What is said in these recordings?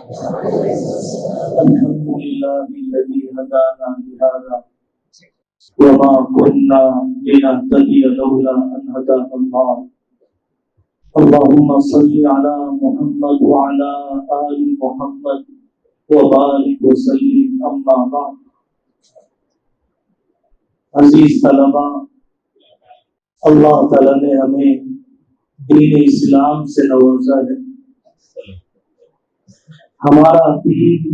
الحمد لله الذي هدانا لهذا وما كنا لنهتدي لولا أن هدانا الله. اللهم صل على محمد وعلى آل محمد وبارك وسلم. أما بعد. عزیز طلبہ، اللہ تعالیٰ نے ہمیں دین اسلام سے نوازا ہے. ہمارا دین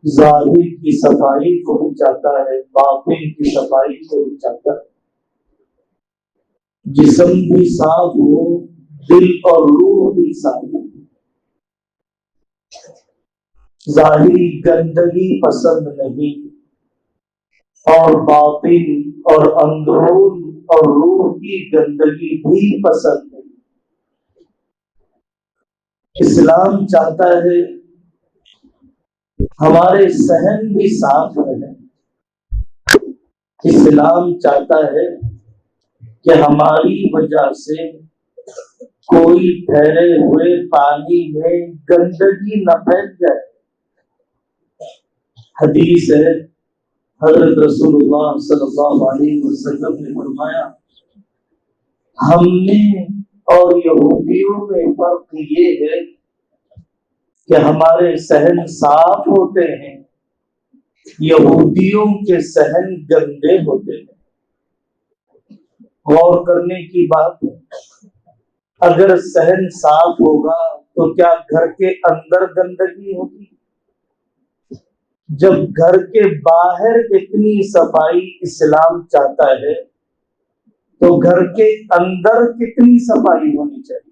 ظاہر کی صفائی کو بھی چاہتا ہے، باطن کی صفائی کو بھی چاہتا ہے. جسم بھی صاف ہو، دل اور روح بھی صاف ہو. ظاہری گندگی پسند نہیں، اور باطن اور اندرون اور روح کی گندگی بھی پسند نہیں. اسلام چاہتا ہے ہمارے صحن بھی صاف رہے. اسلام چاہتا ہے کہ ہماری وجہ سے کوئی ٹھہرے ہوئے پانی میں گندگی نہ پھیل جائے. حدیث ہے، حضرت رسول اللہ صلی اللہ علیہ وسلم نے فرمایا، ہم نے اور یہودیوں میں فرق یہ ہے کہ ہمارے صحن صاف ہوتے ہیں، یہودیوں کے صحن گندے ہوتے ہیں. غور کرنے کی بات ہے، اگر صحن صاف ہوگا تو کیا گھر کے اندر گندگی ہوگی؟ جب گھر کے باہر اتنی صفائی اسلام چاہتا ہے تو گھر کے اندر کتنی صفائی ہونی چاہیے؟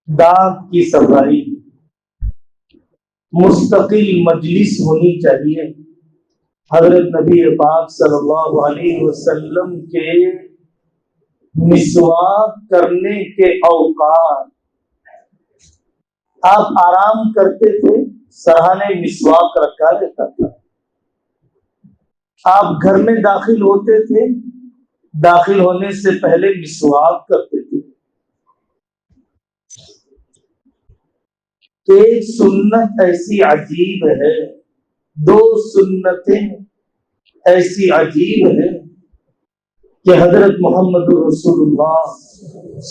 دانت کی صفائی، مستقل مجلس ہونی چاہیے. حضرت نبی پاک صلی اللہ علیہ وسلم کے مسواک کرنے کے اوقات آپ آرام کرتے تھے، سرہانے مسواک رکھا رہتا تھا. آپ گھر میں داخل ہوتے تھے، داخل ہونے سے پہلے مسواک کرتے تھے. ایک سنت ایسی عجیب ہے، دو سنتیں ایسی عجیب ہے کہ حضرت محمد رسول اللہ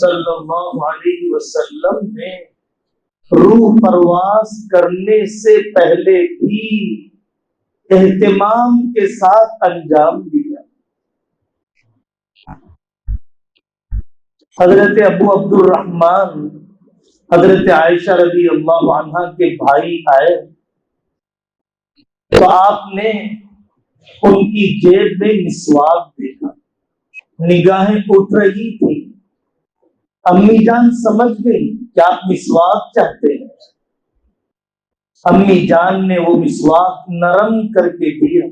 صلی اللہ علیہ وسلم نے روح پرواز کرنے سے پہلے بھی اہتمام کے ساتھ انجام دیا. حضرت ابو عبد الرحمن حضرت عائشہ رضی اللہ عنہا کے بھائی آئے تو آپ نے ان کی جیب میں مسواک دیکھا. نگاہیں اٹھ رہی تھی. امی جان سمجھ گئی کہ آپ مسواک چاہتے ہیں. امی جان نے وہ مسواک نرم کر کے دیا.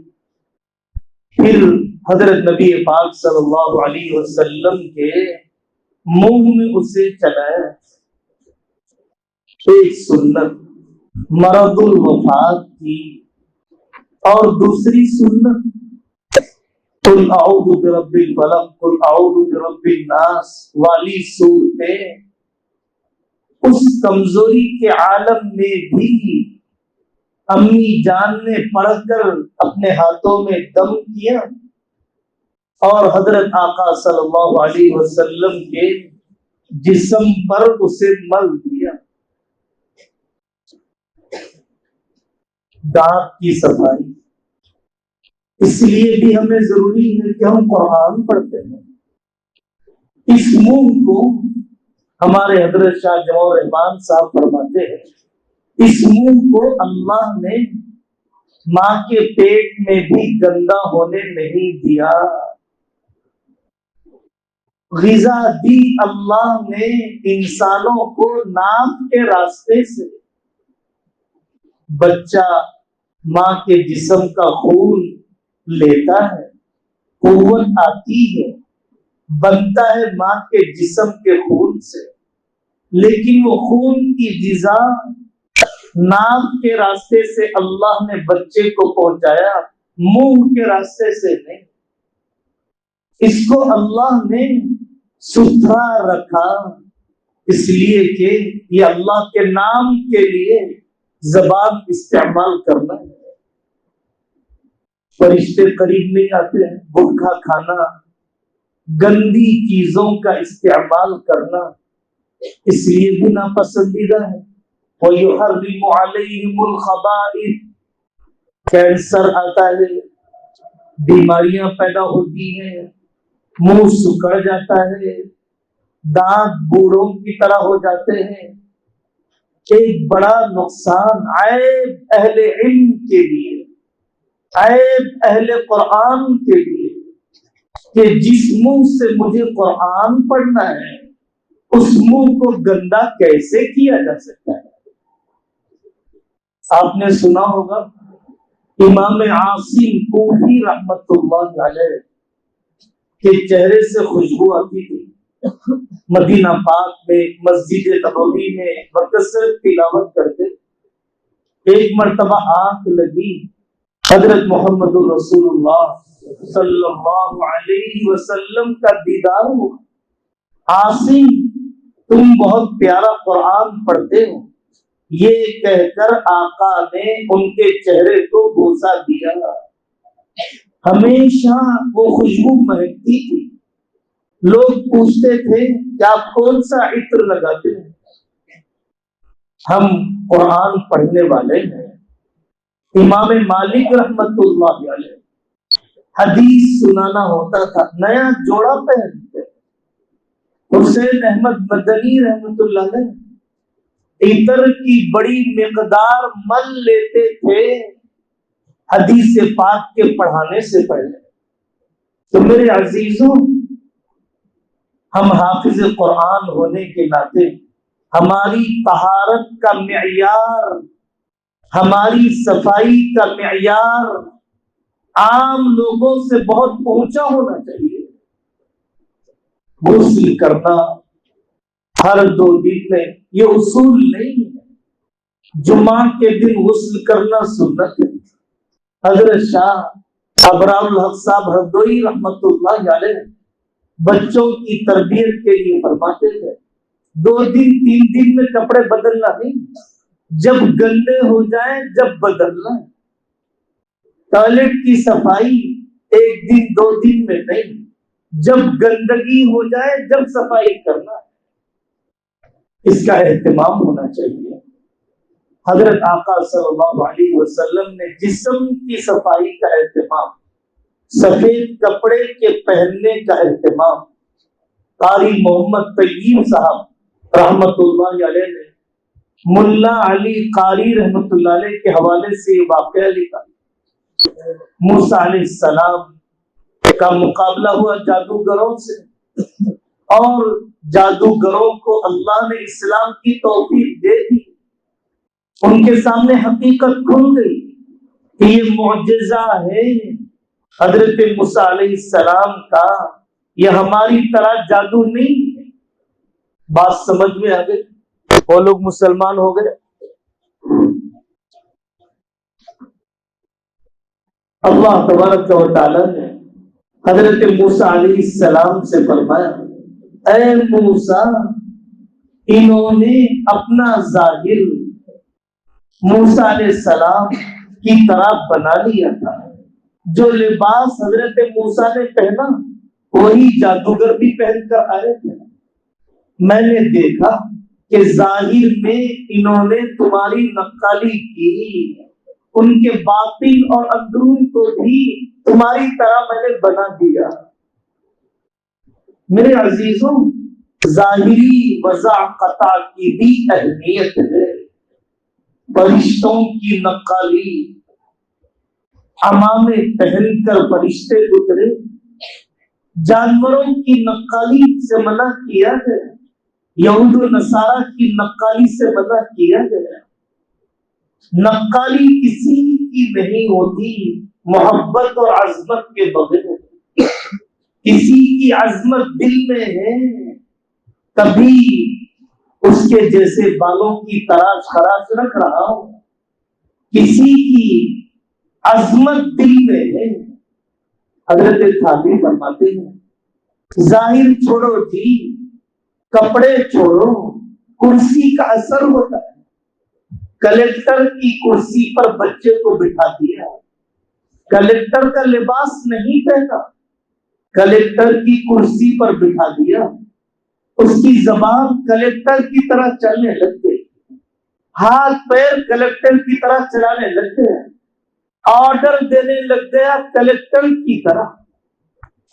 پھر حضرت نبی پاک صلی اللہ علیہ وسلم کے منہ میں اسے چلایا. ایک سنت مرض الوفات کی، اور دوسری سنت قل اعوذ برب الفلق قل اعوذ برب الناس والی صورتیں اس کمزوری کے عالم میں بھی امی جان نے پڑھ کر اپنے ہاتھوں میں دم کیا اور حضرت آقا صلی اللہ علیہ وسلم کے جسم پر اسے مل دیا. دانت کی صفائی، اس لیے بھی ہمیں ضروری ہے کہ ہم قرآن پڑھتے ہیں. اس منہ کو ہمارے حضرت شاہ جمع الرحمان صاحب فرماتے ہیں، اس منہ کو اللہ نے ماں کے پیٹ میں بھی گندا ہونے نہیں دیا. غذا دی اللہ نے انسانوں کو ناک کے راستے سے. بچہ ماں کے جسم کا خون لیتا ہے، قوت آتی ہے، بنتا ہے ماں کے جسم کے خون سے، لیکن وہ خون کی غذا ناک کے راستے سے اللہ نے بچے کو پہنچایا، منہ کے راستے سے نہیں. اس کو اللہ نے ستھرا رکھا. اس لیے کہ یہ اللہ کے نام کے لیے زبان استعمال کرنا ہے۔ فرشتے قریب نہیں آتے ہیں، گٹکا کھانا، گندی چیزوں کا استعمال کرنا اس لیے بھی ناپسندیدہ ہے۔ وَيُحَرِّمُ عَلَيْهِمُ الْخَبَائِثَ، کینسر آتا ہے، بیماریاں پیدا ہوتی ہیں، منہ سکڑ جاتا ہے، دانت بوڑھوں کی طرح ہو جاتے ہیں۔ ایک بڑا نقصان عیب اہل علم کے لیے، عیب اہل قرآن کے لیے، کہ جس منہ سے مجھے قرآن پڑھنا ہے اس منہ کو گندا کیسے کیا جا سکتا ہے؟ آپ نے سنا ہوگا امام عاصم کوفی رحمت اللہ علیہ کے چہرے سے خوشبو آتی تھی، مدینہ پاک میں مسجد نبوی میں بکثرت تلاوت کرتے۔ ایک مرتبہ آنکھ لگی، حضرت محمد رسول اللہ صلی اللہ علیہ وسلم کا دیدار ہوا۔ عاصم تم بہت پیارا قرآن پڑھتے ہو، یہ کہہ کر آقا نے ان کے چہرے کو بوسہ دیا۔ ہمیشہ وہ خوشبو مہکتی تھی، لوگ پوچھتے تھے کہ آپ کون سا عطر لگاتے ہیں؟ ہم قرآن پڑھنے والے ہیں۔ امام مالک رحمت اللہ علیہ حدیث سنانا ہوتا تھا، نیا جوڑا پہنتے۔ حسین احمد مدنی رحمت اللہ علیہ عطر کی بڑی مقدار مل لیتے تھے حدیث پاک کے پڑھانے سے پہلے۔ تو میرے عزیزوں، ہم حافظ قرآن ہونے کے ناطے ہماری طہارت کا معیار، ہماری صفائی کا معیار عام لوگوں سے بہت اونچا ہونا چاہیے۔ غسل کرنا ہر 2 دن میں یہ اصول نہیں ہے، جمعہ کے دن غسل کرنا سنت ہے۔ حضرت شاہ ابرار الحق صاحب ہردوئی رحمت اللہ علیہ بچوں کی تربیت کے لیے فرماتے تھے 2 دن 3 دن میں کپڑے بدلنا نہیں، جب گندے ہو جائیں جب بدلنا ہے۔ ٹوائلٹ کی صفائی 1 دن 2 دن میں نہیں، جب گندگی ہو جائے جب صفائی کرنا ہے۔ اس کا اہتمام ہونا چاہیے۔ حضرت آقا صلی اللہ علیہ وسلم نے جسم کی صفائی کا اہتمام، سفید کپڑے کے پہننے کا اہتمام، قاری محمد طیب صاحب رحمت اللہ علیہ نے ملا علی قاری رحمت اللہ علیہ کے حوالے سے یہ واقعہ لکھا۔ موسیٰ علیہ السلام کا مقابلہ ہوا جادوگروں سے، اور جادوگروں کو اللہ نے اسلام کی توفیق دے دی۔ ان کے سامنے حقیقت کھل گئی کہ یہ معجزہ ہے حضرت موسیٰ علیہ السلام کا، یہ ہماری طرح جادو نہیں ہے۔ بات سمجھ میں آ گئی؟ وہ لوگ مسلمان ہو گئے۔ اللہ تبارک و تعالی نے حضرت موسیٰ علیہ السلام سے فرمایا، اے موسیٰ، انہوں نے اپنا ظاہر موسیٰ علیہ السلام کی طرح بنا لیا تھا۔ جو لباس حضرت موسیٰ نے پہنا وہی جادوگر بھی پہن کر آئے تھے۔ میں نے دیکھا کہ ظاہر میں انہوں نے تمہاری نقالی کی، ان کے باطن اور اندرون کو بھی تمہاری طرح میں نے بنا دیا۔ میرے عزیزوں، ظاہری وضاحت کی بھی اہمیت ہے۔ فرشتوں کی نقالی، عمامے پہن کر فرشتے اترے، جانوروں کی نقالی سے منع کیا گیا، یہود و نصارہ کی نقالی سے منع کیا گیا۔ نقالی کسی کی نہیں ہوتی محبت اور عظمت کے بغیر۔ کسی کی عظمت دل میں ہے تبھی اس کے جیسے بالوں کی تراش خراش رکھ رہا ہوں۔ کسی کی عظمت دل میں ہے۔ حضرت تھانوی فرماتے ہیں ظاہر چھوڑو جی، کپڑے چھوڑو، کرسی کا اثر ہوتا ہے. کلیکٹر کی کرسی پر بچے کو بٹھا دیا, کلیکٹر کا لباس نہیں پہنا, کلیکٹر کی کرسی پر بٹھا دیا, اس کی زبان کلیکٹر کی طرح چلنے لگ گئی, ہاتھ پیر کلیکٹر کی طرح چلانے لگ گیا, آرڈر دینے لگ گیا کلیکٹر کی طرح.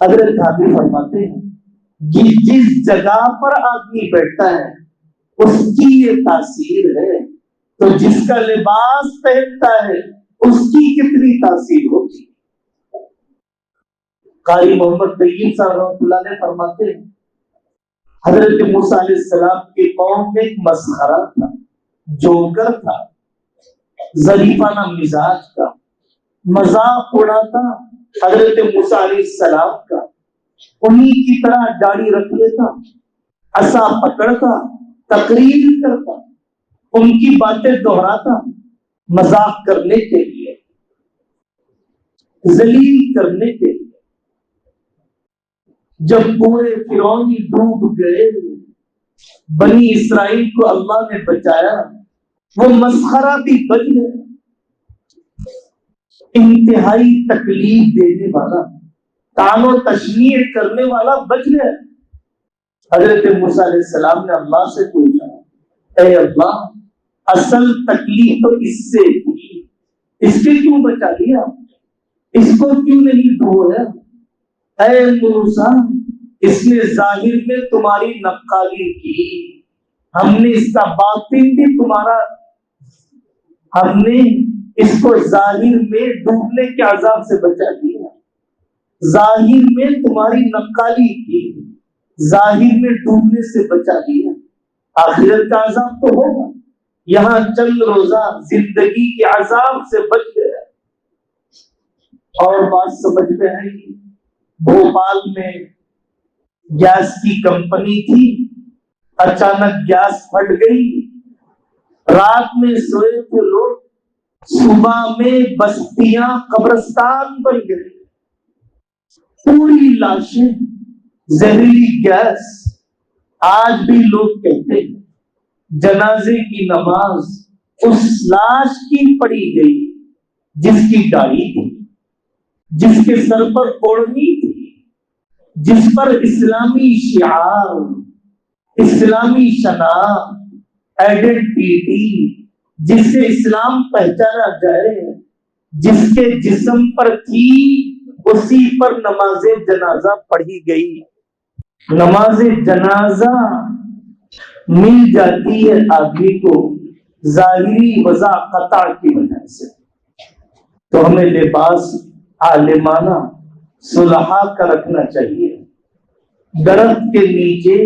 حضرت حبیب فرماتے ہیں جس جگہ پر آدمی بیٹھتا ہے اس کی یہ تاثیر ہے, تو جس کا لباس پہنتا ہے اس کی کتنی تاثیر ہوتی. قاری محمد طیب صاحب رحمۃ اللہ علیہ فرماتے ہیں حضرت موسیٰ علیہ السلام کی قوم میں ایک مسخرہ تھا, جوکر تھا, ظریفانہ مزاج کا, مذاق اڑاتا حضرت موسیٰ علیہ السلام کا, انہی کی طرح داڑھی رکھ لیتا, عصا پکڑتا, تقریر کرتا, ان کی باتیں دہراتا, مذاق کرنے کے لیے, ذلیل کرنے کے لیے. جب پورے فرعونی ڈوب گئے, بنی اسرائیل کو اللہ نے بچایا, وہ مسخرہ بھی بچ گیا. انتہائی تکلیف دینے والا, طعن و تشنیع کرنے والا بچ گیا. حضرت موسیٰ علیہ السلام نے اللہ سے پوچھا, اے اللہ, اصل تکلیف تو اس سے تھی, اس کے کیوں بچا لیا, اس کو کیوں نہیں دھویا؟ اے موسیٰ, اس نے ظاہر میں تمہاری نقالی کی, ہم نے اس کا باطن بھی تمہارا, ہم نے اس کو ظاہر میں ڈوبنے کے عذاب سے بچا دیا. ظاہر میں تمہاری نقالی کی, ظاہر میں ڈوبنے سے بچا دیا. آخرت کا عذاب تو ہوگا, یہاں چند روزہ زندگی کے عذاب سے بچ گیا. اور بات سمجھ میں آئے گی, بھوپال میں گیس کی کمپنی تھی, اچانک گیس پھٹ گئی, رات میں سوئے تھے لوگ, صبح میں بستیاں قبرستان بن گئی, پوری لاشیں, زہریلی گیس. آج بھی لوگ کہتے ہیں جنازے کی نماز اس لاش کی پڑھی گئی جس کی داڑھی تھی, جس کے سر پر اوڑھنی تھی, جس پر اسلامی شعار, اسلامی شناخت, آئیڈینٹیٹی, جس سے اسلام پہچانا جائے, جس کے جسم پر تھی, اسی پر نماز جنازہ پڑھی گئی. نماز جنازہ مل جاتی ہے آدمی کو ظاہری وضع قطع کی وجہ سے. تو ہمیں لباس عالمانہ صلحاء کا رکھنا چاہیے. درخت کے نیچے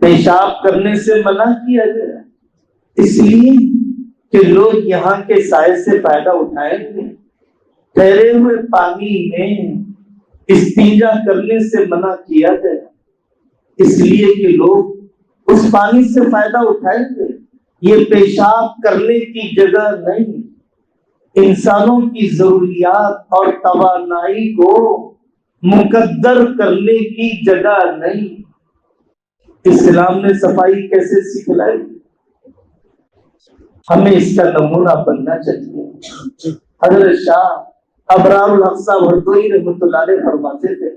پیشاب کرنے سے منع کیا گیا, اس لیے کہ لوگ یہاں کے سائے سے فائدہ اٹھائیں گے. ٹھہرے ہوئے پانی میں استنجا کرنے سے منع کیا گیا, اس لیے کہ لوگ اس پانی سے فائدہ اٹھائیں گے. یہ پیشاب کرنے کی جگہ نہیں, انسانوں کی ضروریات اور توانائی کو مقدر کرنے کی جگہ نہیں. اسلام نے صفائی کیسے سکھلائی, ہمیں اس کا نمونہ بننا چاہیے. حضرت شاہ ابرار الحق صاحب ہردوئی رحمۃ اللہ علیہ فرماتے تھے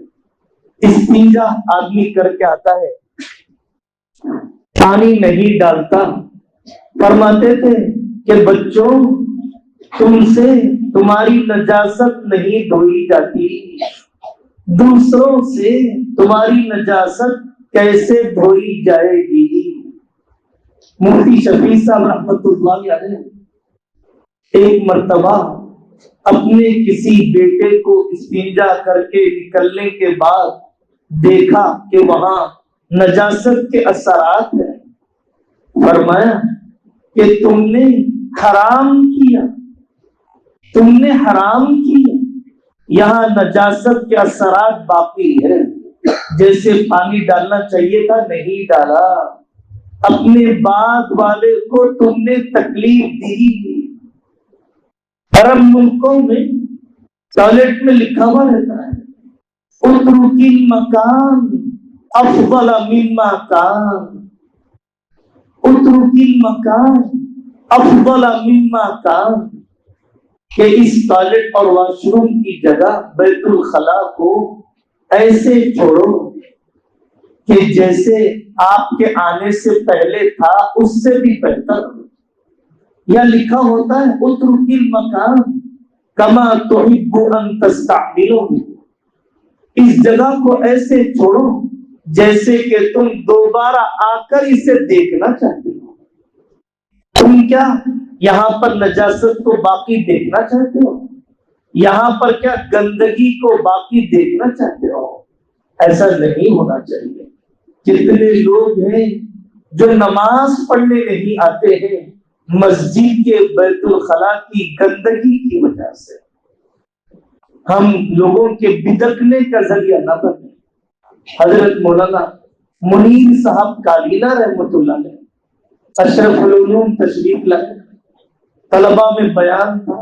استنجا آدمی کر کے آتا ہے, پانی نہیں ڈالتا, فرماتے تھے کہ بچوں تم سے تمہاری نجاست نہیں دھوئی جاتی, دوسروں سے تمہاری نجاست کیسے دھوئی جائے گی. مفتی شفیع صاحب رحمت اللہ علیہ ایک مرتبہ اپنے کسی بیٹے کو استنجا کر کے نکلنے کے بعد دیکھا کہ وہاں نجاست کے اثرات ہیں. فرمایا کہ تم نے حرام کیا, تم نے حرام کیا, یہاں نجاست کے اثرات باقی ہے, جیسے پانی ڈالنا چاہیے تھا نہیں ڈالا. اپنے بعد والے کو تم نے تکلیف دی. عرب ملکوں میں ٹوائلٹ میں لکھا ہوا رہتا ہے اترکی مکان افضل مما کان, اترک المکان افضل مما کان، کہ اس ٹوائلٹ اور واش روم کی جگہ بیت الخلاء کو ایسے چھوڑو کہ جیسے آپ کے آنے سے پہلے تھا اس سے بھی بہتر. یا لکھا ہوتا ہے اترک المکان کما تحب ان تستعملہ، اس جگہ کو ایسے چھوڑو جیسے کہ تم دوبارہ آ کر اسے دیکھنا چاہتے ہو. تم کیا یہاں پر نجاست کو باقی دیکھنا چاہتے ہو؟ یہاں پر کیا گندگی کو باقی دیکھنا چاہتے ہو؟ ایسا نہیں ہونا چاہیے. کتنے لوگ ہیں جو نماز پڑھنے نہیں آتے ہیں مسجد کے بیت الخلاء کی گندگی کی وجہ سے. ہم لوگوں کے بدکنے کا ذریعہ نہ بنیں. حضرت مولانا منیر صاحب کابینہ رحمۃ اللہ علیہ اشرف العلوم تشریف لائے، طلباء میں بیان تھا.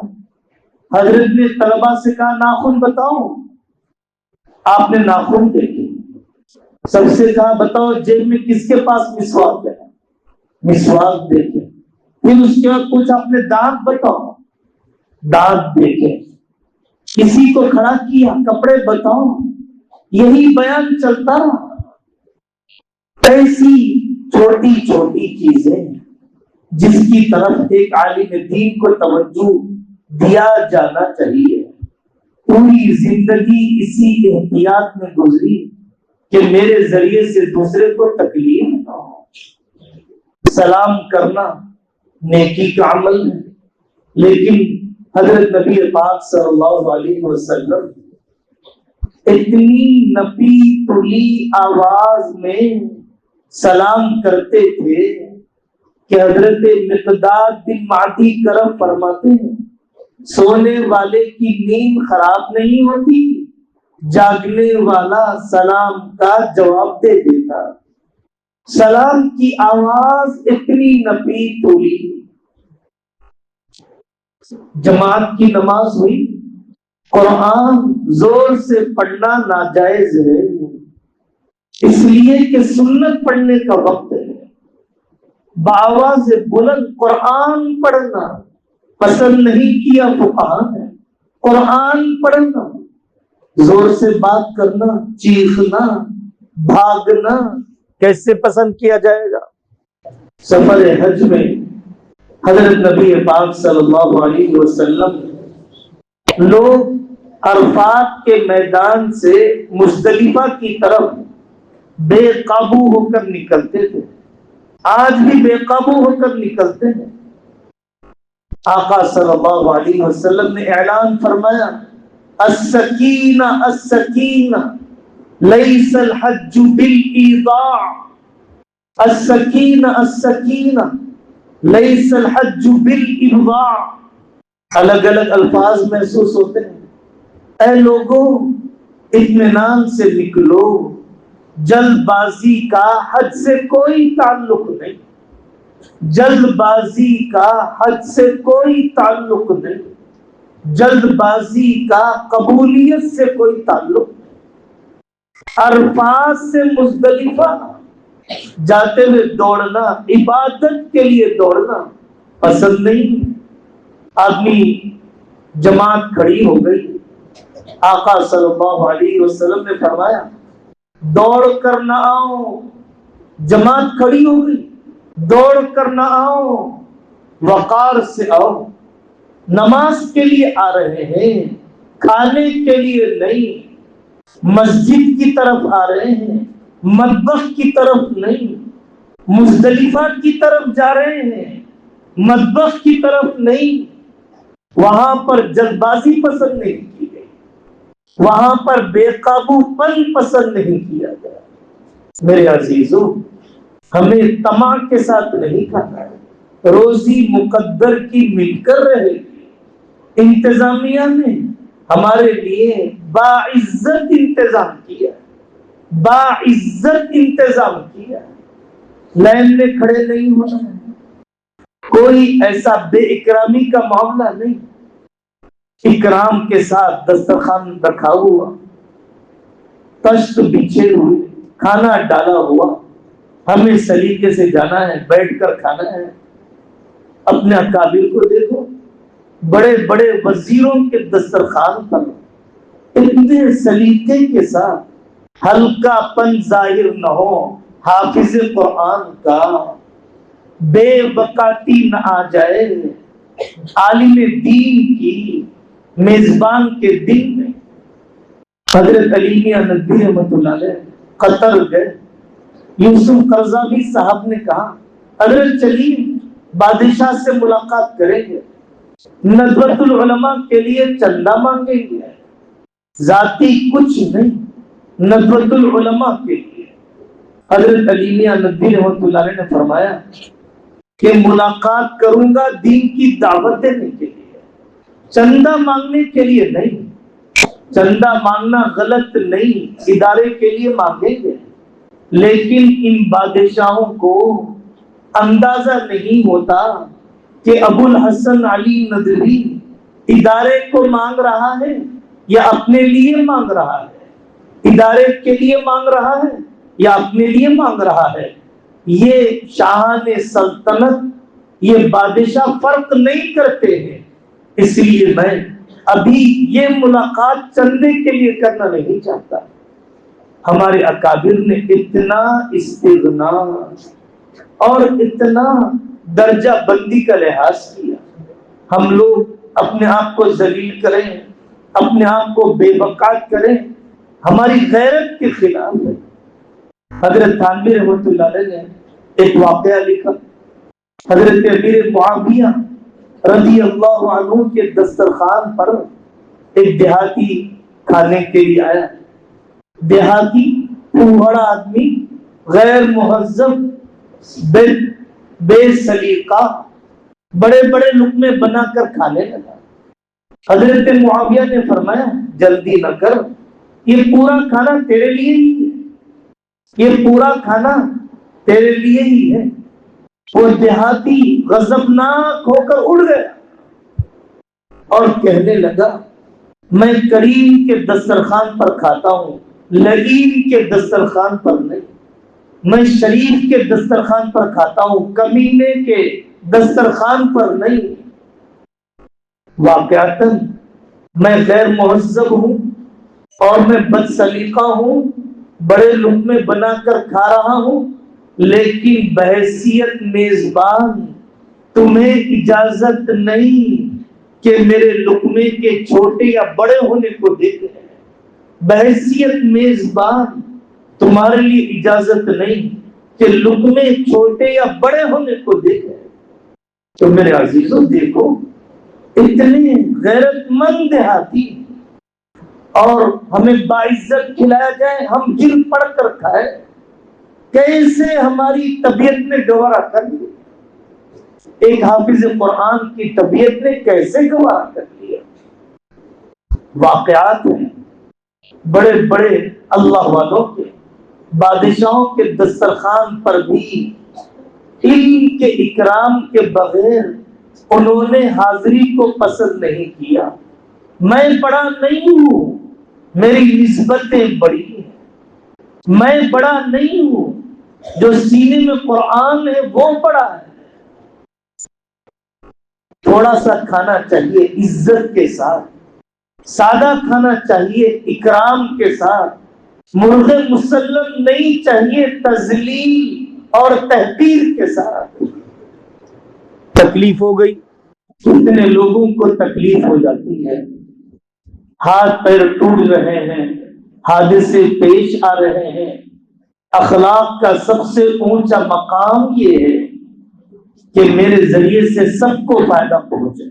حضرت نے طلباء سے کہا ناخن بتاؤ. آپ نے ناخن دیکھے، سب سے کہا بتاؤ جیب میں کس کے پاس مسواک ہے، مسواک دیکھے. پھر اس کے بعد کچھ اپنے دانت بتاؤ، دانت دیکھے. کسی کو کھڑا کیا کپڑے بتاؤ. یہی بیان چلتا رہا. ایسی چھوٹی چھوٹی چیزیں جس کی طرف ایک عالم دین کو توجہ دیا جانا چاہیے. پوری زندگی اسی احتیاط میں گزری کہ میرے ذریعے سے دوسرے کو تکلیف نہ ہو. سلام کرنا نیکی کا عمل ہے، لیکن حضرت نبی پاک صلی اللہ علیہ وسلم اتنی نپی تلی آواز میں سلام کرتے تھے کہ حضرت مقداد بن معدی کرم فرماتے ہیں سونے والے کی نیند خراب نہیں ہوتی، جاگنے والا سلام کا جواب دے دیتا. سلام کی آواز اتنی نپی تلی. جماعت کی نماز ہوئی، قرآن زور سے پڑھنا ناجائز ہے، اس لیے کہ سنت پڑھنے کا وقت ہے. بآواز بلند قرآن پڑھنا پسند نہیں کیا فقہا نے. قرآن پڑھنا، زور سے بات کرنا، چیخنا، بھاگنا کیسے پسند کیا جائے گا؟ سفر حج میں حضرت نبی پاک صلی اللہ علیہ وسلم لوگ عرفات کے میدان سے مزدلفہ کی طرف بے قابو ہو کر نکلتے تھے. آج بھی بے قابو ہو کر نکلتے ہیں. آقا صلی اللہ علیہ وسلم نے اعلان فرمایا السکینہ السکینہ لیس الحج بالایضاع، السکینہ السکینہ لیس الحج بالابضاع. الگ الگ الفاظ محسوس ہوتے ہیں. اے لوگوں اطمینان سے نکلو، جلد بازی کا حج سے کوئی تعلق نہیں، جلد بازی کا حج سے کوئی تعلق نہیں، جلد بازی کا قبولیت سے کوئی تعلق نہیں. عرفات سے مزدلفہ جاتے ہوئے دوڑنا، عبادت کے لیے دوڑنا پسند نہیں. آدمی جماعت کھڑی ہو گئی، آقا صلی اللہ علیہ وسلم نے فرمایا دوڑ کر نہ آؤ. جماعت کھڑی ہو گئی، دوڑ کر نہ آؤ، وقار سے آؤ. نماز کے لیے آ رہے ہیں، کھانے کے لیے نہیں. مسجد کی طرف آ رہے ہیں، مطبخ کی طرف نہیں. مزدلفہ کی طرف جا رہے ہیں، مطبخ کی طرف نہیں. وہاں پر جلد بازی پسند نہیں کی گئی، وہاں پر بے قابو پن پسند نہیں کیا گیا. میرے عزیزوں، ہمیں طمع کے ساتھ نہیں کھانا ہے. روزی مقدر کی مل کر رہے گی. انتظامیہ نے ہمارے لیے باعزت انتظام کیا، باعزت انتظام کیا. لائن میں کھڑے نہیں ہونا ہے، کوئی ایسا بے اکرامی کا معاملہ نہیں. اکرام کے ساتھ دسترخوان رکھا ہوا، تشت بچھے ہوئے، کھانا ڈالا ہوا، ہمیں سلیقے سے جانا ہے، بیٹھ کر کھانا ہے۔ اپنے اکابر کو دیکھو، بڑے بڑے وزیروں کے دسترخوان پر اتنے سلیقے کے ساتھ، ہلکا پن ظاہر نہ ہو حافظ قرآن کا، بے وقاتی نہ آ جائے عالم دین کی میزبان کے دل میں۔ حضرت علی میاں ندوی رحمۃ اللہ علیہ قطر گئے، یوسف قرضاوی صاحب نے کہا حضرت چلیے بادشاہ سے ملاقات کریں گے، ندوۃ العلماء کے لیے چندہ مانگیں گے، ذاتی کچھ نہیں، ندوۃ العلماء کے لیے۔ حضرت علی میاں ندوی رحمۃ اللہ علیہ نے فرمایا کہ ملاقات کروں گا دین کی دعوت دینے کے لیے، چندہ مانگنے کے لیے نہیں۔ چندہ مانگنا غلط نہیں، ادارے کے لیے مانگیں گے، لیکن ان بادشاہوں کو اندازہ نہیں ہوتا کہ ابو الحسن علی ندوی ادارے کو مانگ رہا ہے یا اپنے لیے مانگ رہا ہے، ادارے کے لیے مانگ رہا ہے یا اپنے لیے مانگ رہا ہے۔ یہ شاہان سلطنت، یہ بادشاہ فرق نہیں کرتے ہیں، اس لیے میں ابھی یہ ملاقات چندے کے لیے کرنا نہیں چاہتا۔ ہمارے اکابر نے اتنا استغنا اور اتنا درجہ بندی کا لحاظ کیا۔ ہم لوگ اپنے آپ کو ذلیل کریں، اپنے آپ کو بے وقات کریں، ہماری غیرت کے خلاف ہے۔ حضرت تھانوی رحمۃ اللہ علیہ نے ایک واقعہ لکھا، حضرت امیر معاویہ رضی اللہ عنہ کے دسترخوان پر ایک دیہاتی کھانے کے لیے آیا، دیہاتی پھوڑا آدمی، غیر مہذب، بے سلیقہ، بڑے بڑے لقمے بنا کر کھانے لگا۔ حضرت معاویہ نے فرمایا جلدی نہ کر، یہ پورا کھانا تیرے لیے ہی ہے، یہ پورا کھانا تیرے لیے ہی ہے۔ وہ دیہاتی غضبناک ہو کر اڑ گیا اور کہنے لگا میں کریم کے دسترخوان پر کھاتا ہوں، لعین کے دسترخوان پر نہیں، میں شریف کے دسترخوان پر کھاتا ہوں، کمینے کے دسترخوان پر نہیں۔ واقعتاً میں غیر مہذب ہوں اور میں بد سلیقہ ہوں، بڑے لقمے بنا کر کھا رہا ہوں، لیکن بحیثیت میزبان تمہیں اجازت نہیں کہ میرے لقمے کے چھوٹے یا بڑے ہونے کو دیکھیں۔ بحیثیت میزبان تمہارے لیے اجازت نہیں کہ لقمے چھوٹے یا بڑے ہونے کو دیکھیں۔ تو میرے عزیزوں دیکھو، اتنے غیرت مند دیہاتی اور ہمیں باعزت کھلایا جائے، ہم جل پڑ کر کھائے، کیسے ہماری طبیعت نے گوارا کر لیا؟ ایک حافظ قرآن کی طبیعت نے کیسے گوارا کر لیا؟ واقعات ہیں بڑے بڑے اللہ والوں کے، بادشاہوں کے دسترخوان پر بھی علم کے اکرام کے بغیر انہوں نے حاضری کو پسند نہیں کیا۔ میں بڑا نہیں ہوں، میری نسبتیں بڑی ہیں، میں بڑا نہیں ہوں، جو سینے میں قرآن ہے وہ بڑا ہے۔ تھوڑا سا کھانا چاہیے عزت کے ساتھ، سادہ کھانا چاہیے اکرام کے ساتھ، مرغ مسلم نہیں چاہیے تذلیل اور تحقیر کے ساتھ۔ تکلیف ہو گئی، کتنے لوگوں کو تکلیف ہو جاتی ہے، ہاتھ پیر ٹوٹ رہے ہیں، حادثے پیش آ رہے ہیں۔ اخلاق کا سب سے اونچا مقام یہ ہے کہ میرے ذریعے سے سب کو فائدہ پہنچے،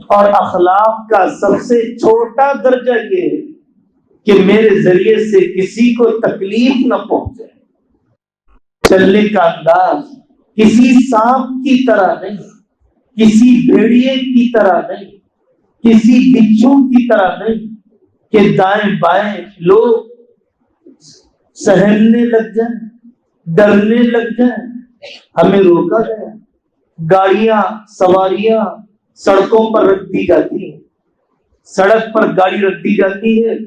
اور اخلاق کا سب سے چھوٹا درجہ یہ ہے کہ میرے ذریعے سے کسی کو تکلیف نہ پہنچے۔ چلنے کا انداز کسی سانپ کی طرح نہیں، کسی بھیڑیے کی طرح نہیں، کسی بچھو کی طرح نہیں کہ دائیں بائیں لوگ سہمنے لگ جائیں، ڈرنے لگ جائیں۔ ہمیں روکا گیا، گاڑیاں سواریاں سڑکوں پر رکھ دی جاتی ہیں، سڑک پر گاڑی رکھ دی جاتی ہے،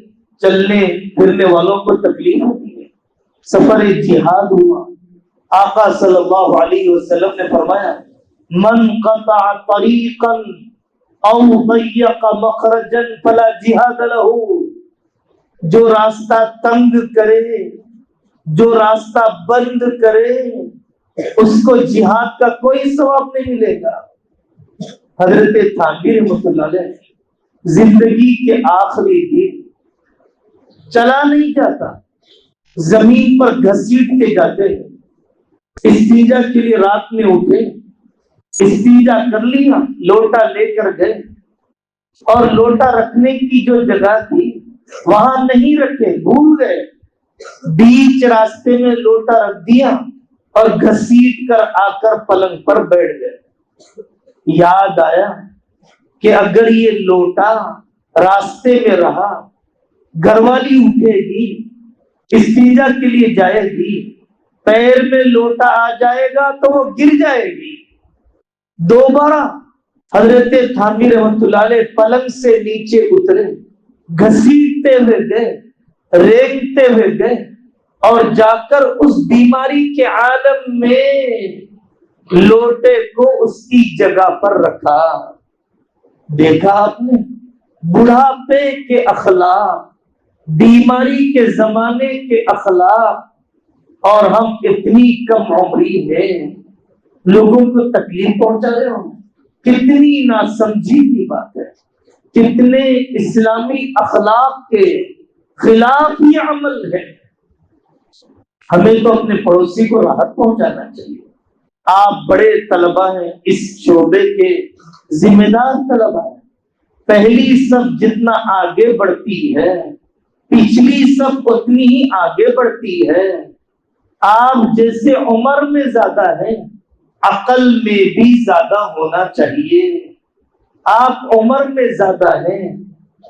چلنے پھرنے والوں کو تکلیف ہوتی ہے۔ سفر جہاد ہوا، آقا صلی اللہ علیہ وسلم نے فرمایا من قطع طریقا او ضیق مخرجا فلا جہاد له، جو راستہ تنگ کرے، جو راستہ بند کرے، اس کو جہاد کا کوئی ثواب نہیں ملے گا۔ حضرت تھانوی رحمۃ اللہ علیہ زندگی کے آخری دن چلا نہیں جاتا، زمین پر گھسیٹ کے جاتے ہیں، استنجا کے لیے رات میں اٹھے، استنجا کر لیا، لوٹا لے کر گئے، اور لوٹا رکھنے کی جو جگہ تھی وہاں نہیں رکھے، بھول گئے، بیچ راستے میں لوٹا رکھ دیا اور گھسیٹ کر آ کر پلنگ پر بیٹھ گئے۔ یاد آیا کہ اگر یہ لوٹا راستے میں رہا، گھر والی اٹھے گی، استنجا کے لیے جائے گی، پیر میں لوٹا آ جائے گا تو وہ گر جائے گی۔ دوبارہ حضرت تھانوی رحمۃ اللہ علیہ پلنگ سے نیچے اترے، گھسیٹتے ہوئے گئے، رینگتے ہوئے گئے، اور جا کر اس بیماری کے عالم میں لوٹے کو اس کی جگہ پر رکھا۔ دیکھا آپ نے بڑھاپے کے اخلاق، بیماری کے زمانے کے اخلاق، اور ہم اتنی کم عمری میں لوگوں کو تکلیف پہنچا رہے ہوں۔ کتنی ناسمجھی کی بات ہے، کتنے اسلامی اخلاق کے خلاف یہ عمل ہے۔ ہمیں تو اپنے پڑوسی کو راحت پہنچانا چاہیے۔ آپ بڑے طلبہ ہیں، اس شعبے کے ذمہ دار طلبہ ہیں۔ پہلی صف جتنا آگے بڑھتی ہے، پچھلی صف اتنی ہی آگے بڑھتی ہے۔ آپ جیسے عمر میں زیادہ ہیں، عقل میں بھی زیادہ ہونا چاہیے۔ آپ عمر میں زیادہ ہیں،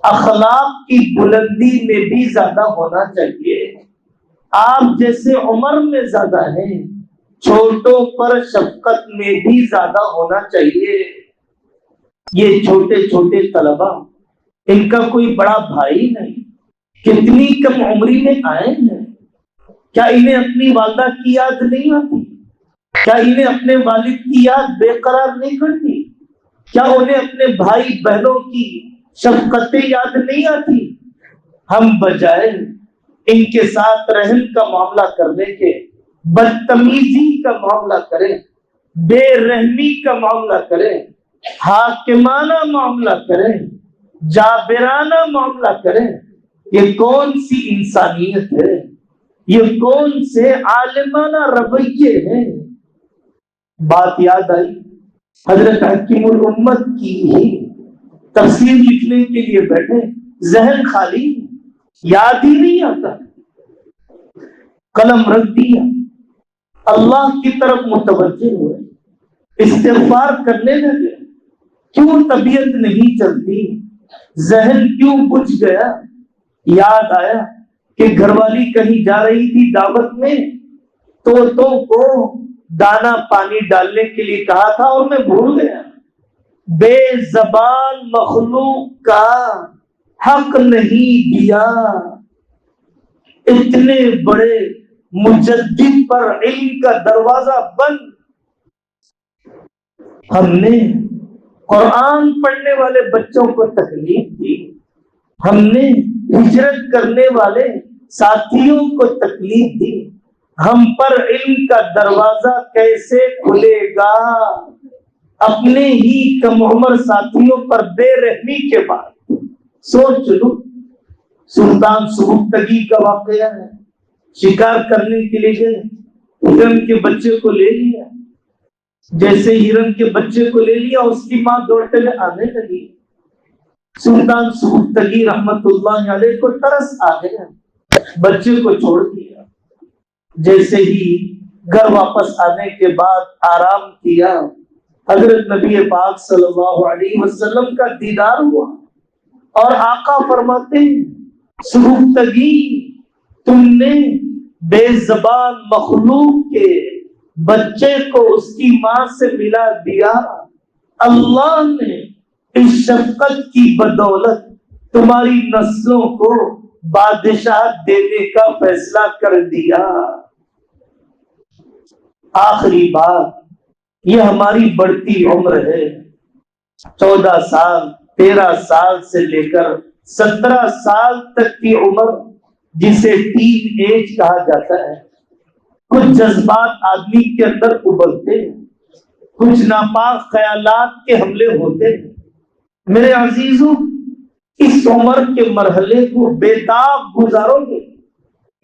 اخلاق کی بلندی میں بھی زیادہ ہونا چاہیے۔ آپ جیسے عمر میں زیادہ ہیں، چھوٹوں پر شفقت میں بھی زیادہ ہونا چاہیے۔ یہ چھوٹے چھوٹے طلبہ، ان کا کوئی بڑا بھائی نہیں، کتنی کم عمری میں آئے ہیں۔ کیا انہیں اپنی والدہ کی یاد نہیں آتی؟ کیا انہیں اپنے والد کی یاد بے قرار نہیں کرتی؟ کیا انہیں اپنے بھائی بہنوں کی شفقتیں یاد نہیں آتی؟ ہم بجائے ان کے ساتھ رحم کا معاملہ کرنے کے بدتمیزی کا معاملہ کریں، بے رحمی کا معاملہ کریں، حاکمانہ معاملہ کریں، جابرانہ معاملہ کریں۔ یہ کون سی انسانیت ہے؟ یہ کون سے عالمانہ رویے ہیں؟ بات یاد آئی، حضرت حکیم الامت کی ہی تفسیر لکھنے کے لیے بیٹھے، ذہن خالی، یاد ہی نہیں آتا، قلم رکھ دیا، اللہ کی طرف متوجہ ہوئے، استغفار کرنے لگے۔ کیوں طبیعت نہیں چلتی؟ ذہن کیوں بجھ گیا؟ یاد آیا کہ گھر والی کہیں جا رہی تھی دعوت میں، طوطوں کو دانا پانی ڈالنے کے لیے کہا تھا اور میں بھول گیا۔ بے زبان مخلوق کا حق نہیں دیا۔ اتنے بڑے مجدد پر علم کا دروازہ بند۔ ہم نے قرآن پڑھنے والے بچوں کو تکلیف دی، ہم نے ہجرت کرنے والے ساتھیوں کو تکلیف دی۔ ہم پر علم کا دروازہ کیسے کھلے گا؟ اپنے ہی کم عمر ساتھیوں پر بے رحمی کے بعد۔ سوچ لو، سلطان سبکتگی کا واقعہ ہے، شکار کرنے کے لیے گئے، ہرن کے بچے کو لے لیا، جیسے ہرن کے بچے کو لے لیا اس کی ماں دوڑتے ہوئے آنے لگی۔ سلطان سبکتگی رحمت اللہ علیہ کو ترس آ گیا، بچے کو چھوڑ دیا۔ جیسے ہی گھر واپس آنے کے بعد آرام کیا، حضرت نبی پاک صلی اللہ علیہ وسلم کا دیدار ہوا، اور آقا فرماتے ہیں سبکتگی، تم نے بے زبان مخلوق کے بچے کو اس کی ماں سے ملا دیا، اللہ نے اس شفقت کی بدولت تمہاری نسلوں کو بادشاہ دینے کا فیصلہ کر دیا۔ آخری بات، یہ ہماری بڑھتی عمر ہے، 14 سال 13 سال سے لے کر 17 سال تک کی عمر، جسے ٹین ایج کہا جاتا ہے۔ کچھ جذبات آدمی کے اندر ابلتے ہیں، کچھ ناپاک خیالات کے حملے ہوتے ہیں۔ میرے عزیزوں، اس عمر کے مرحلے کو بے داغ گزارو گے،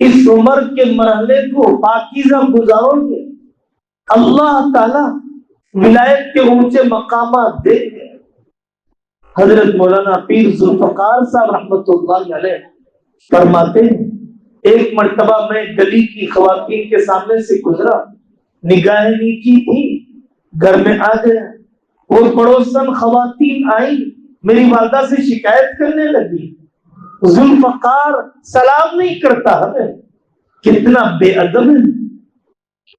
اس عمر کے مرحلے کو پاکیزہ گزارو گے، اللہ تعالی ولایت کے اونچے مقامات دیں گے۔ حضرت مولانا پیر ذوالفقار صاحب رحمۃ اللہ علیہ فرماتے ہیں، ایک مرتبہ میں گلی کی خواتین کے سامنے سے گزرا، نگاہیں نیچی تھی، گھر میں آ گیا، وہ پڑوسن خواتین آئی، میری والدہ سے شکایت کرنے لگی، ذوالفقار سلام نہیں کرتا ہمیں، کتنا بے ادب ہے۔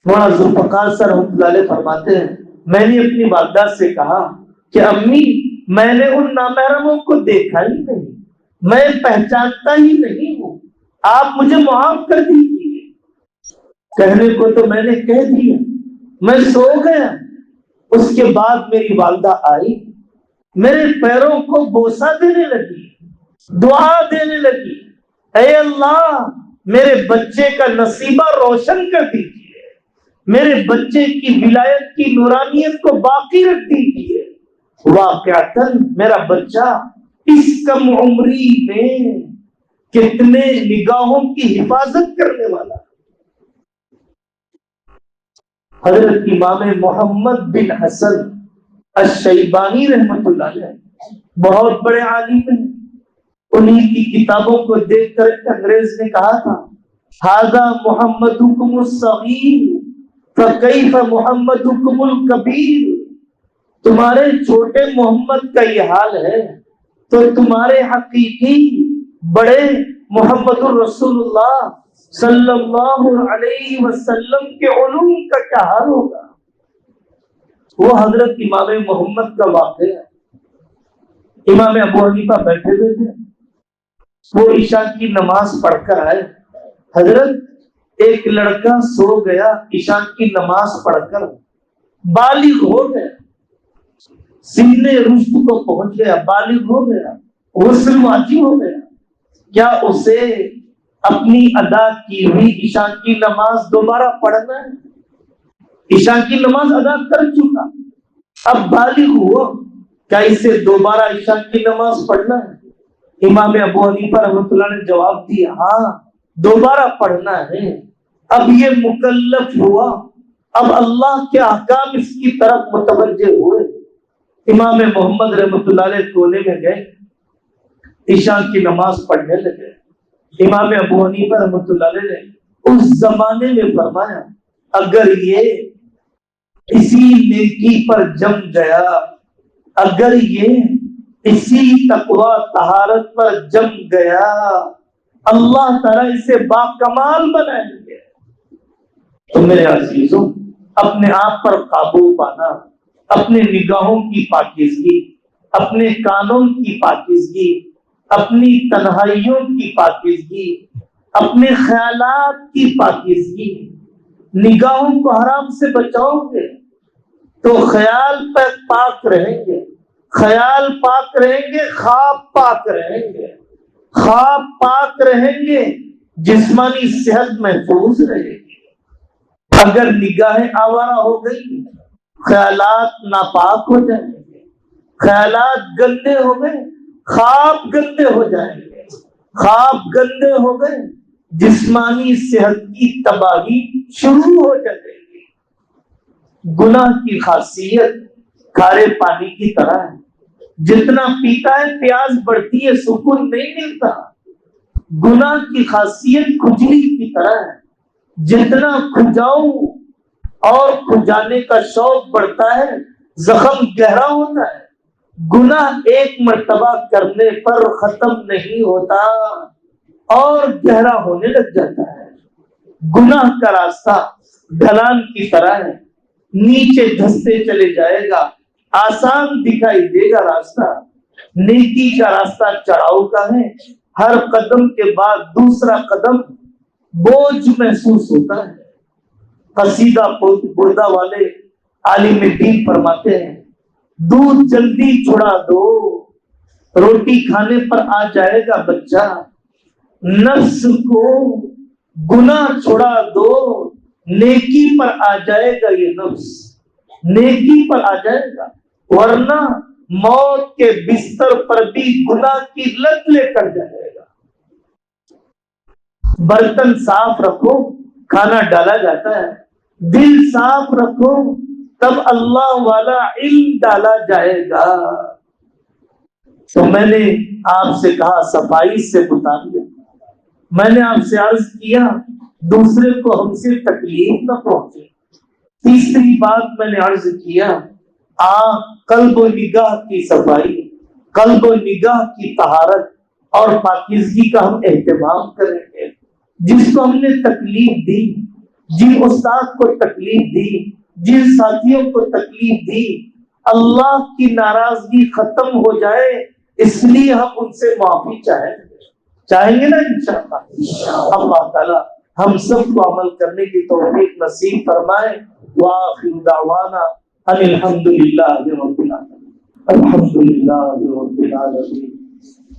مولانا ذوالفقار صاحب رحمۃ اللہ علیہ فرماتے ہیں، میں نے اپنی والدہ سے کہا کہ امی، میں نے ان نامحرموں کو دیکھا ہی نہیں، میں پہچانتا ہی نہیں ہوں، آپ مجھے معاف کر دیجیے۔ کہنے کو تو میں نے کہہ دیا، میں سو گیا۔ اس کے بعد میری والدہ آئی، میرے پیروں کو بوسہ دینے لگی، دعا دینے لگی، اے اللہ میرے بچے کا نصیبہ روشن کر دیجیے، میرے بچے کی ولایت کی نورانیت کو باقی رکھ دیجیے۔ واقعتاً میرا بچہ اس کم عمری میں کتنے نگاہوں کی حفاظت کرنے والا۔ حضرت امام محمد بن حسن الشیبانی رحمۃ اللہ علیہ بہت بڑے عالم ہیں، انہی کی کتابوں کو دیکھ کر انگریز نے کہا تھا، ھذا محمدکم الصغیر فکیف محمدکم الکبیر، تمہارے چھوٹے محمد کا یہ حال ہے تو تمہارے حقیقی بڑے محمد الرسول اللہ صلی اللہ علیہ وسلم کے علوم کا کیا حال ہوگا۔ وہ حضرت امام محمد کا واقعہ ہے۔ امام ابو حنیفہ بیٹھے ہوئے تھے، وہ عشاء کی نماز پڑھ کر آئے، حضرت ایک لڑکا سو گیا، عشاء کی نماز پڑھ کر بالغ ہو گیا، سینے رشد کو پہنچ گیا، بالغ ہو گیا، غسل واجب ہو گیا، کیا اسے اپنی ادا کی ہوئی عشاء کی نماز دوبارہ پڑھنا ہے؟ عشاء کی نماز ادا کر چکا، اب بالغ ہوا، کیا اسے دوبارہ عشاء کی نماز پڑھنا ہے؟ امام ابو حنیفہ رحمۃ اللہ نے جواب دیا، ہاں دوبارہ پڑھنا ہے، اب یہ مکلف ہوا، اب اللہ کے احکام اس کی طرف متوجہ ہوئے۔ امام محمد رحمۃ اللہ علیہ کونے میں گئے، عشاء کی نماز پڑھنے لگے۔ امام ابو حنیفہ رحمۃ اللہ علیہ نے اس زمانے میں فرمایا، اگر یہ اسی نیکی پر جم گیا، اگر یہ اسی تقوی طہارت پر جم گیا، اللہ تعالیٰ اسے باکمال بنائیں گے۔ تو میرے عزیزوں، اپنے آپ پر قابو پانا، اپنے نگاہوں کی پاکیزگی، اپنے کانوں کی پاکیزگی، اپنی تنہائیوں کی پاکیزگی، اپنے خیالات کی پاکیزگی، نگاہوں کو حرام سے بچاؤ گے تو خیال پاک رہیں گے، خیال پاک رہیں گے، خواب پاک رہیں گے، خواب پاک رہیں گے، جسمانی صحت محفوظ رہے گی۔ اگر نگاہیں آوارہ ہو گئی، خیالات ناپاک ہو جائیں گے، خیالات گندے ہو گئے، خواب گندے ہو جائیں گے، خواب گندے ہو گئے، جسمانی صحت کی تباہی شروع ہو جائے گی۔ گناہ کی خاصیت کھارے پانی کی طرح ہے، جتنا پیتا ہے پیاس بڑھتی ہے، سکون نہیں ملتا۔ گناہ کی خاصیت کھجلی کی طرح ہے، جتنا کھجاؤ اور کھجانے کا شوق بڑھتا ہے، زخم گہرا ہوتا ہے۔ گناہ ایک مرتبہ کرنے پر ختم نہیں ہوتا اور گہرا ہونے لگ جاتا ہے۔ گناہ کا راستہ ڈھلان کی طرح ہے، نیچے دھستے چلے جائے گا، آسان دکھائی دے گا راستہ۔ نیکی کا راستہ چڑھاؤ کا ہے، ہر قدم کے بعد دوسرا قدم بوجھ محسوس ہوتا ہے۔ قصیدہ بردہ والے عالم دین فرماتے ہیں دودھ جلدی چھڑا دو، روٹی کھانے پر آ جائے گا بچہ، نفس کو گناہ چھڑا دو، نیکی پر آ جائے گا یہ نفس، نیکی پر آ جائے گا، ورنہ موت کے بستر پر بھی گناہ کی لت لے کر جائے گا۔ برتن صاف رکھو، کھانا ڈالا جاتا ہے، دل صاف رکھو تب اللہ والا علم ڈالا جائے گا۔ تو میں نے آپ سے کہا صفائی سے متعلق، میں نے آپ سے عرض کیا دوسرے کو ہم سے تکلیف نہ پہنچے۔ تیسری بات میں نے عرض کیا قلب و نگاہ کی صفائی، قلب و نگاہ کی طہارت اور پاکیزگی کا ہم اہتمام کریں گے۔ جس کو ہم نے تکلیف دی، جن استاد کو تکلیف دی، جن ساتھیوں کو تکلیف دی، اللہ کی ناراضگی ختم ہو جائے اس لیے ہم ان سے معافی چاہیں گے نا انشاءاللہ۔ اللہ تعالی ہم سب کو عمل کرنے کی توفیق نصیب فرمائے۔ وآخر دعوانا ان الحمد للہ رب العالمین۔ الحمد للہ رب العالمین۔